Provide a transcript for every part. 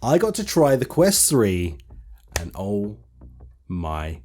I got to try the Quest 3, and oh my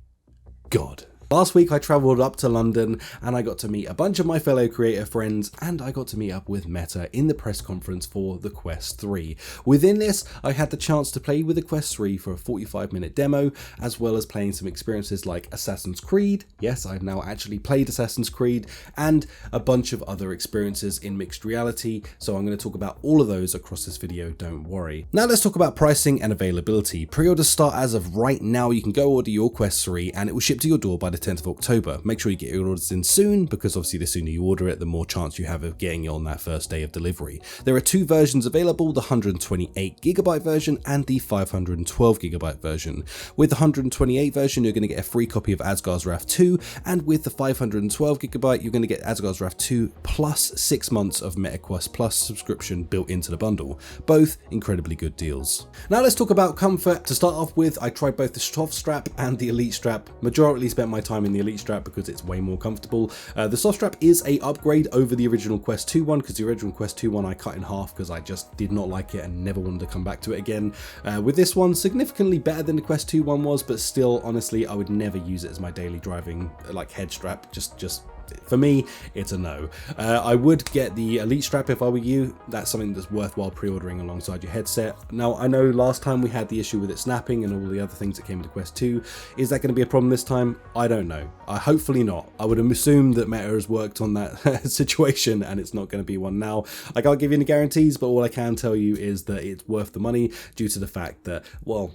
god. Last week I travelled up to London and I got to meet a bunch of my fellow creator friends, and I got to meet up with Meta in the press conference for the Quest 3. Within this, I had the chance to play with the Quest 3 for a 45-minute demo, as well as playing some experiences like Assassin's Creed. Yes, I've now actually played Assassin's Creed, and a bunch of other experiences in mixed reality, so I'm going to talk about all of those across this video, don't worry. Now let's talk about pricing and availability. Pre-orders start as of right now. You can go order your Quest 3 and it will ship to your door by the 10th of October. Make sure you get your orders in soon, because obviously the sooner you order it, the more chance you have of getting it on that first day of delivery. There are two versions available, the 128GB version and the 512GB version. With the 128 version, you're going to get a free copy of Asgard's Wrath 2, and with the 512GB, you're going to get Asgard's Wrath 2 plus 6 months of MetaQuest Plus subscription built into the bundle. Both incredibly good deals. Now let's talk about comfort. To start off with, I tried both the soft strap and the elite strap. Majorly spent my time in the elite strap because it's way more comfortable. The soft strap is a upgrade over the original Quest 2 one, because the original Quest 2 one I cut in half because I just did not like it and never wanted to come back to it again. With this one, significantly better than the Quest 2 one was, but still, honestly, I would never use it as my daily driving like head strap. Just for me, it's a no. I would get the elite strap if I were you. That's something that's worthwhile pre-ordering alongside your headset. Now, I know last time we had the issue with it snapping and all the other things that came with the Quest 2. Is that going to be a problem this time? I don't know. Hopefully not. I would assume that Meta has worked on that situation and it's not going to be one now. I can't give you any guarantees, but all I can tell you is that it's worth the money due to the fact that, well,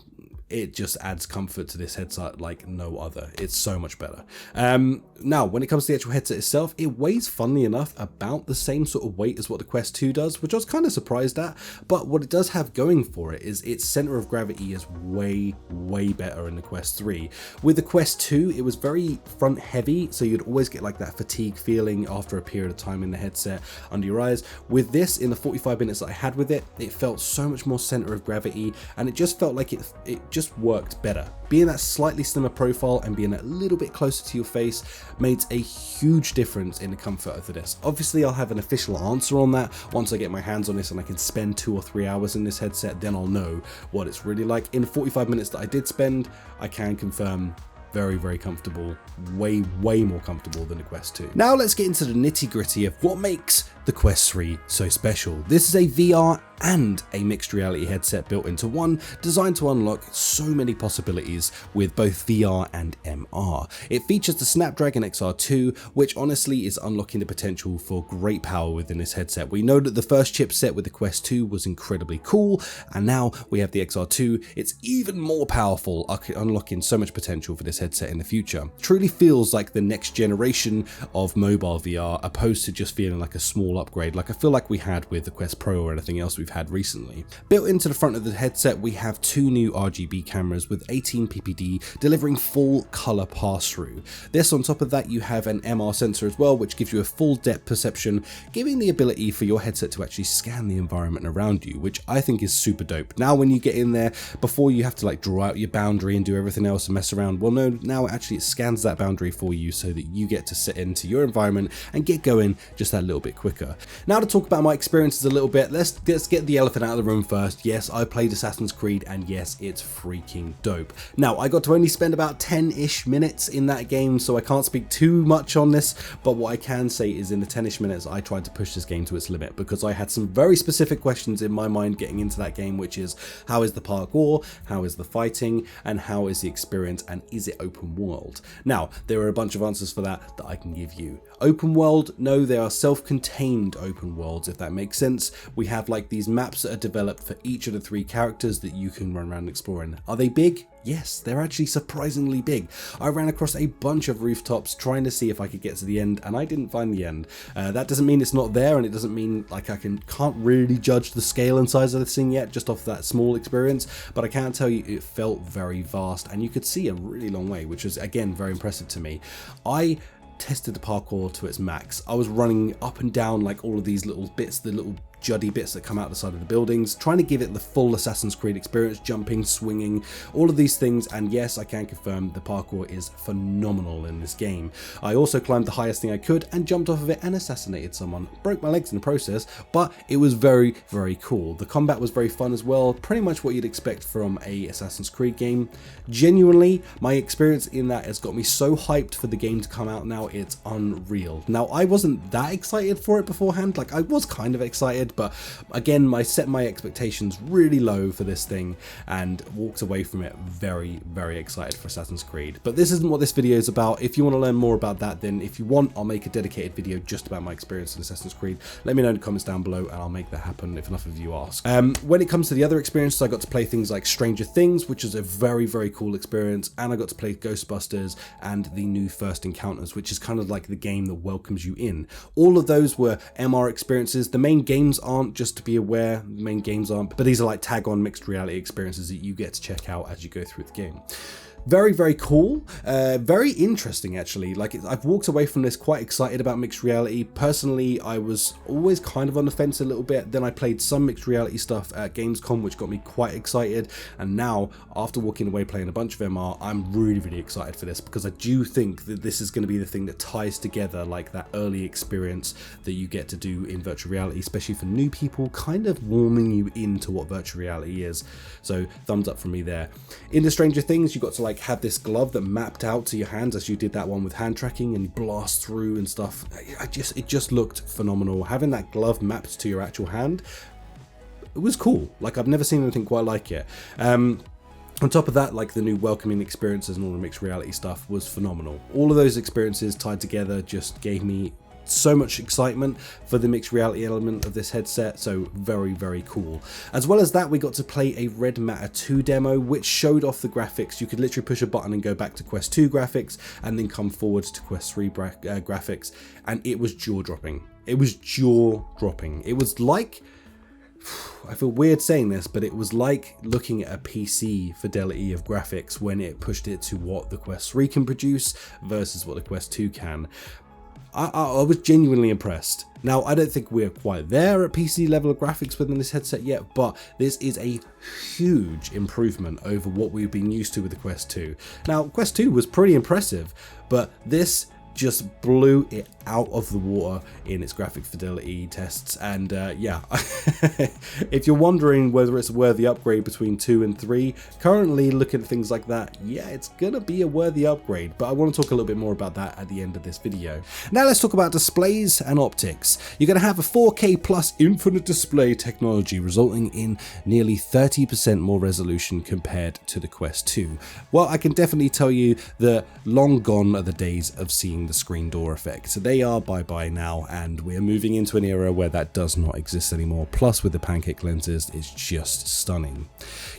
it just adds comfort to this headset like no other. It's so much better. Now, when it comes to the actual headset itself, it weighs, funnily enough, about the same sort of weight as what the Quest 2 does, which I was kind of surprised at. But what it does have going for it is its center of gravity is way better in the Quest 3. With the Quest 2, it was very front heavy, so you'd always get like that fatigue feeling after a period of time in the headset under your eyes. With this, in the 45 minutes that I had with it, it felt so much more center of gravity, and it just felt like it just worked better. Being that slightly slimmer profile and being a little bit closer to your face made a huge difference in the comfort of this. Obviously, I'll have an official answer on that once I get my hands on this and I can spend 2 or 3 hours in this headset. Then I'll know what it's really like. In the 45 minutes that I did spend, I can confirm very comfortable, way more comfortable than the Quest 2. Now let's get into the nitty gritty of what makes the Quest 3 so special. This is a VR and a mixed reality headset built into one, designed to unlock so many possibilities with both VR and MR. It features the Snapdragon XR2, which honestly is unlocking the potential for great power within this headset. We know that the first chipset with the Quest 2 was incredibly cool, and now we have the XR2. It's even more powerful, unlocking so much potential for this headset in the future. Truly feels like the next generation of mobile VR, opposed to just feeling like a small upgrade like I feel like we had with the Quest Pro or anything else we've had recently. Built into the front of the headset, we have 2 new RGB cameras with 18 ppd delivering full color pass-through. This, on top of that, you have an MR sensor as well, which gives you a full depth perception, giving the ability for your headset to actually scan the environment around you, which I think is super dope. Now when you get in there, before you have to like draw out your boundary and do everything else and mess around, well no, now actually it scans that boundary for you so that you get to sit into your environment and get going just that little bit quicker. Now to talk about my experiences a little bit, let's get the elephant out of the room first. Yes, I played Assassin's Creed, and yes, it's freaking dope. Now, I got to only spend about 10-ish minutes in that game, so I can't speak too much on this, but what I can say is in the 10-ish minutes, I tried to push this game to its limit, because I had some very specific questions in my mind getting into that game, which is, how is the parkour, how is the fighting, and how is the experience, and is it open world? Now, there are a bunch of answers for that I can give you. Open world, no, they are self-contained open worlds, if that makes sense. We have like these maps that are developed for each of the 3 characters that you can run around exploring. Are they big? Yes, they're actually surprisingly big. I ran across a bunch of rooftops trying to see if I could get to the end, and I didn't find the end. That doesn't mean it's not there, and it doesn't mean like I can't really judge the scale and size of this thing yet, just off that small experience, but I can tell you it felt very vast, and you could see a really long way, which was again very impressive to me. I tested the parkour to its max. I was running up and down like all of these little bits, the little juddy bits that come out the side of the buildings, trying to give it the full Assassin's Creed experience, jumping, swinging, all of these things. And yes, I can confirm the parkour is phenomenal in this game. I also climbed the highest thing I could and jumped off of it and assassinated someone. Broke my legs in the process, but it was very, very cool. The combat was very fun as well, pretty much what you'd expect from a Assassin's Creed game. Genuinely, my experience in that has got me so hyped for the game to come out now, it's unreal. Now, I wasn't that excited for it beforehand, like I was kind of excited, but again, I set my expectations really low for this thing and walked away from it very, very excited for Assassin's Creed. But this isn't what this video is about. If you want to learn more about that, then if you want, I'll make a dedicated video just about my experience in Assassin's Creed. Let me know in the comments down below and I'll make that happen if enough of you ask. When it comes to the other experiences, I got to play things like Stranger Things, which is a very, very cool experience, and I got to play Ghostbusters and the new First Encounters, which is kind of like the game that welcomes you in. All of those were MR experiences. The main games aren't, just to be aware, the main games aren't, but these are like tag-on mixed reality experiences that you get to check out as you go through the game. Very, very cool, very interesting actually. Like, I've walked away from this quite excited about mixed reality. Personally, I was always kind of on the fence a little bit. Then I played some mixed reality stuff at Gamescom, which got me quite excited. And now, after walking away playing a bunch of MR, I'm really, really excited for this, because I do think that this is going to be the thing that ties together like that early experience that you get to do in virtual reality, especially for new people, kind of warming you into what virtual reality is. So thumbs up from me there. In the Stranger Things, you got to like have this glove that mapped out to your hands, as you did that one with hand tracking, and you blast through and stuff. It just looked phenomenal. Having that glove mapped to your actual hand, it was cool. Like, I've never seen anything quite like it. On top of that, like the new welcoming experiences and all the mixed reality stuff was phenomenal. All of those experiences tied together just gave me so much excitement for the mixed reality element of this headset. So very, very cool. As well as that, we got to play a Red Matter 2 demo, which showed off the graphics. You could literally push a button and go back to Quest 2 graphics and then come forward to Quest 3 graphics, and it was jaw-dropping. It was jaw-dropping. It was like, I feel weird saying this, but it was like looking at a PC fidelity of graphics when it pushed it to what the Quest 3 can produce versus what the Quest 2 can. I was genuinely impressed. Now, I don't think we're quite there at PC level of graphics within this headset yet, but this is a huge improvement over what we've been used to with the Quest 2. Now, Quest 2 was pretty impressive, but this just blew it out of the water in its graphic fidelity tests. And yeah, if you're wondering whether it's a worthy upgrade between 2 and 3, currently looking at things like that, yeah, it's gonna be a worthy upgrade, but I want to talk a little bit more about that at the end of this video. Now let's talk about displays and optics. You're gonna have a 4K plus infinite display technology, resulting in nearly 30% more resolution compared to the Quest 2. Well, I can definitely tell you that long gone are the days of seeing the screen door effect. So they are bye-bye now, and we're moving into an era where that does not exist anymore. Plus, with the pancake lenses, it's just stunning.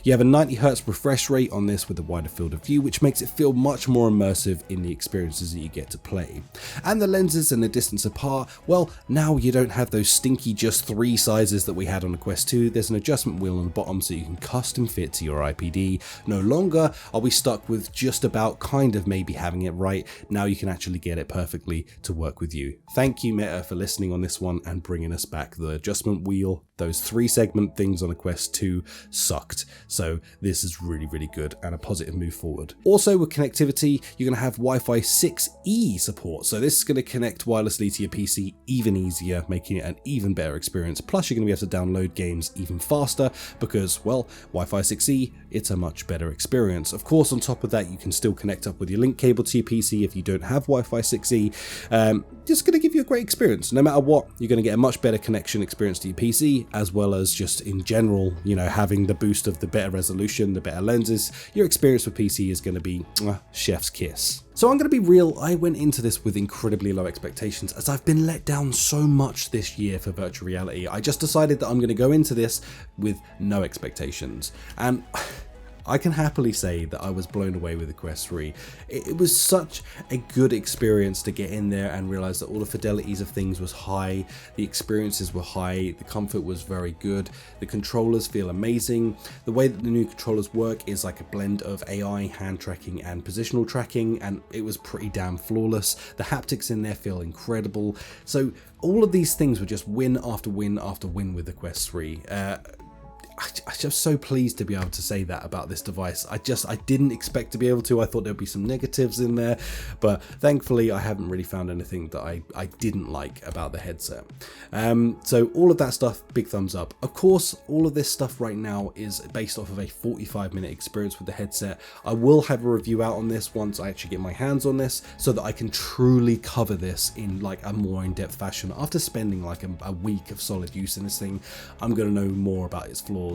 You have a 90Hz refresh rate on this with a wider field of view, which makes it feel much more immersive in the experiences that you get to play. And the lenses and the distance apart, well, now you don't have those stinky just 3 sizes that we had on the Quest 2. There's an adjustment wheel on the bottom so you can custom fit to your IPD. No longer are we stuck with just about kind of maybe having it right. Now you can actually get it perfectly to work with you. Thank you, Meta, for listening on this one and bringing us back. The adjustment wheel, those 3 segment things on a Quest 2 sucked. So this is really, really good and a positive move forward. Also, with connectivity, you're going to have Wi-Fi 6E support. So this is going to connect wirelessly to your PC even easier, making it an even better experience. Plus, you're going to be able to download games even faster because, well, Wi-Fi 6E, it's a much better experience. Of course, on top of that, you can still connect up with your link cable to your PC if you don't have Wi-Fi 6E. Just going to give you a great experience. No matter what, you're going to get a much better connection experience to your PC, as well as just in general, you know, having the boost of the better resolution, the better lenses. Your experience with PC is going to be chef's kiss. So I'm going to be real, I went into this with incredibly low expectations, as I've been let down so much this year for virtual reality. I just decided that I'm going to go into this with no expectations. And I can happily say that I was blown away with the Quest 3. It was such a good experience to get in there and realize that all the fidelities of things was high, the experiences were high, the comfort was very good, the controllers feel amazing. The way that the new controllers work is like a blend of AI, hand tracking and positional tracking, and it was pretty damn flawless. The haptics in there feel incredible. So all of these things were just win after win after win with the Quest 3. I'm just so pleased to be able to say that about this device. I didn't expect to be able to. I thought there'd be some negatives in there, but thankfully I haven't really found anything that I didn't like about the headset. So all of that stuff, big thumbs up. Of course, all of this stuff right now is based off of a 45-minute experience with the headset. I will have a review out on this once I actually get my hands on this, so that I can truly cover this in like a more in-depth fashion. After spending like a week of solid use in this thing, I'm going to know more about its flaws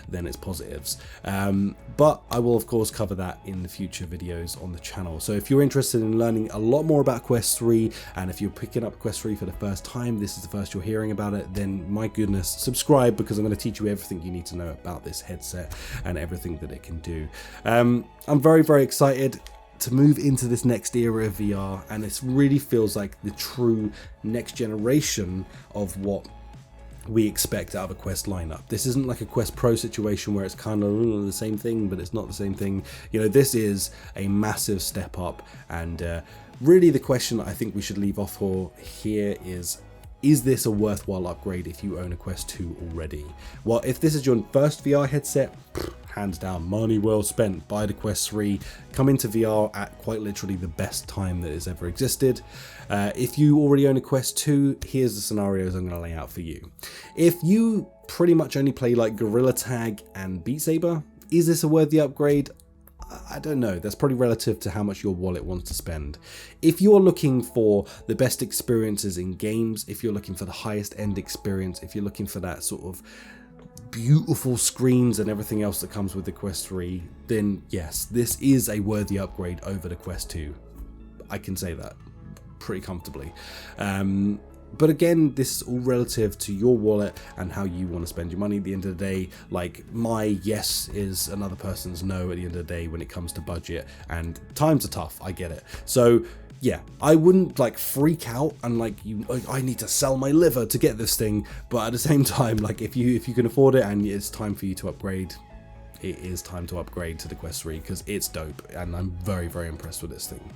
than its positives, but I will of course cover that in the future videos on the channel. So if you're interested in learning a lot more about Quest 3, and if you're picking up Quest 3 for the first time, this is the first you're hearing about it, then my goodness, subscribe, because I'm going to teach you everything you need to know about this headset and everything that it can do. I'm very excited to move into this next era of VR, and this really feels like the true next generation of what we expect out of a Quest lineup. This isn't like a Quest Pro situation where it's kind of the same thing, but it's not the same thing. You know, this is a massive step up, and really the question that I think we should leave off for here is this a worthwhile upgrade if you own a Quest 2 already? Well, if this is your first VR headset, hands down, money well spent. Buy the Quest 3, come into VR at quite literally the best time that has ever existed. If you already own a Quest 2, here's the scenarios I'm going to lay out for you. If you pretty much only play like Gorilla Tag and Beat Saber, is this a worthy upgrade? I don't know, that's probably relative to how much your wallet wants to spend. If you're looking for the best experiences in games, if you're looking for the highest end experience, if you're looking for that sort of beautiful screens and everything else that comes with the Quest 3, then yes, this is a worthy upgrade over the Quest 2. I can say that pretty comfortably. But again, this is all relative to your wallet and how you want to spend your money. At the end of the day, like, my yes is another person's no at the end of the day when it comes to budget, and times are tough, I get it. So yeah, I wouldn't like freak out and like I need to sell my liver to get this thing, but at the same time, like if you can afford it and it's time for you to upgrade, it is time to upgrade to the Quest 3, because it's dope and I'm very impressed with this thing.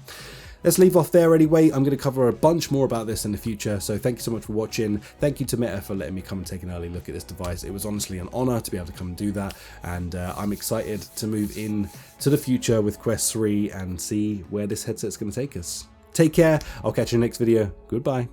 Let's leave off there anyway. I'm going to cover a bunch more about this in the future, so thank you so much for watching. Thank you to Meta for letting me come and take an early look at this device. It was honestly an honor to be able to come and do that, and I'm excited to move in to the future with Quest 3 and see where this headset's going to take us. Take care. I'll catch you in the next video. Goodbye.